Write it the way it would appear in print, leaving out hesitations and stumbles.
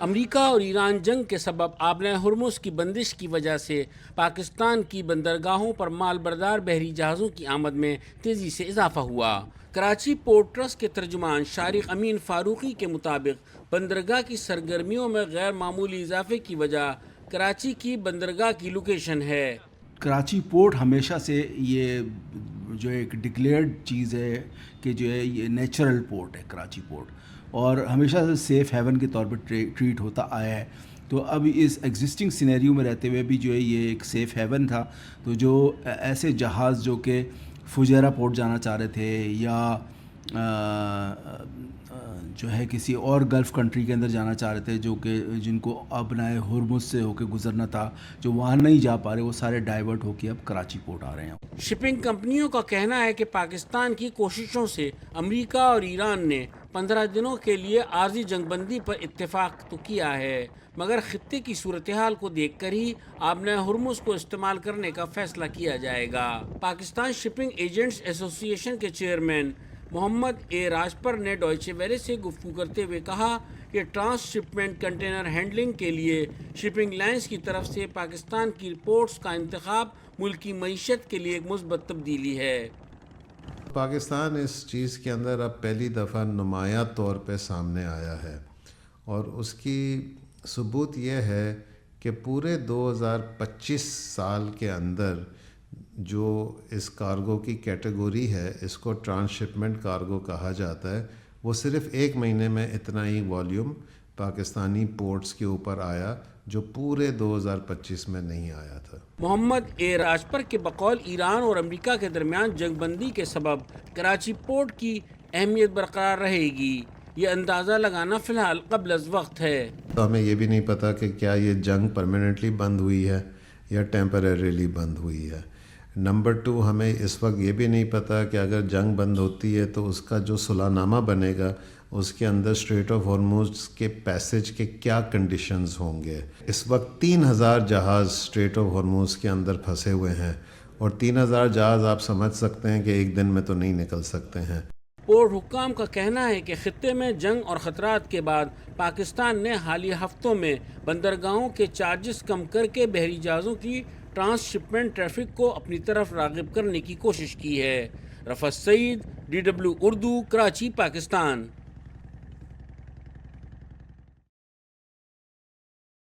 امریکہ اور ایران جنگ کے سبب آبِ ہرمز کی بندش کی وجہ سے پاکستان کی بندرگاہوں پر مال بردار بحری جہازوں کی آمد میں تیزی سے اضافہ ہوا۔ کراچی پورٹ ٹرسٹ کے ترجمان شارق امین فاروقی کے مطابق بندرگاہ کی سرگرمیوں میں غیر معمولی اضافے کی وجہ کراچی کی بندرگاہ کی لوکیشن ہے۔ کراچی پورٹ ہمیشہ سے یہ جو ایک ڈکلیئرڈ چیز ہے کہ جو ہے یہ نیچرل پورٹ ہے کراچی پورٹ، اور ہمیشہ سے سیف ہیون کے طور پر ٹریٹ ہوتا آیا ہے۔ تو اب اس ایگزسٹنگ سینیریو میں رہتے ہوئے بھی جو ہے یہ ایک سیف ہیون تھا۔ تو جو ایسے جہاز جو کہ فجیرہ پورٹ جانا چاہ رہے تھے یا جو ہے کسی اور گلف کنٹری کے اندر جانا چاہ رہے تھے، جو کہ جن کو آبِ ہرمز سے ہو کے گزرنا تھا، جو وہاں نہیں جا پا رہے، وہ سارے ڈائیورٹ ہو کے اب کراچی پورٹ آ رہے ہیں۔ شپنگ کمپنیوں کا کہنا ہے کہ پاکستان کی کوششوں سے امریکہ اور ایران نے 15 دنوں کے لیے عارضی جنگ بندی پر اتفاق تو کیا ہے، مگر خطے کی صورتحال کو دیکھ کر ہی آبِ ہرمز کو استعمال کرنے کا فیصلہ کیا جائے گا۔ پاکستان شپنگ ایجنٹس ایسوسی ایشن کے چیئرمین محمد اے راجپر نے ڈوائچے ویلے سے گفتگو کرتے ہوئے کہا کہ ٹرانس شپمنٹ کنٹینر ہینڈلنگ کے لیے شپنگ لائنز کی طرف سے پاکستان کی پورٹس کا انتخاب ملکی معیشت کے لیے ایک مثبت تبدیلی ہے۔ پاکستان اس چیز کے اندر اب پہلی دفعہ نمایاں طور پہ سامنے آیا ہے، اور اس کی ثبوت یہ ہے کہ پورے 2025 سال کے اندر جو اس کارگو کی کیٹیگوری ہے، اس کو ٹرانس شپمنٹ کارگو کہا جاتا ہے، وہ صرف ایک مہینے میں اتنا ہی والیوم پاکستانی پورٹس کے اوپر آیا جو پورے 2025 میں نہیں آیا تھا۔ محمد اے راجپر کے بقول ایران اور امریکہ کے درمیان جنگ بندی کے سبب کراچی پورٹ کی اہمیت برقرار رہے گی، یہ اندازہ لگانا فی الحال قبل از وقت ہے۔ تو ہمیں یہ بھی نہیں پتہ کہ کیا یہ جنگ پرماننٹلی بند ہوئی ہے یا ٹیمپریریلی بند ہوئی ہے۔ نمبر 2، ہمیں اس وقت یہ بھی نہیں پتہ کہ اگر جنگ بند ہوتی ہے تو اس کا جو صلح نامہ بنے گا اس کے اندر اسٹریٹ آف ہرمز کے پیسج کے کیا کنڈیشنز ہوں گے۔ اس وقت 3000 جہاز اسٹریٹ آف ہرمز کے اندر پھنسے ہوئے ہیں، اور 3000 جہاز آپ سمجھ سکتے ہیں کہ ایک دن میں تو نہیں نکل سکتے ہیں۔ پورٹ حکام کا کہنا ہے کہ خطے میں جنگ اور خطرات کے بعد پاکستان نے حالیہ ہفتوں میں بندرگاہوں کے چارجز کم کر کے بحری جہازوں کی ٹرانس شپمنٹ ٹریفک کو اپنی طرف راغب کرنے کی کوشش کی ہے۔ رفعت سعید، DW اردو، کراچی، پاکستان۔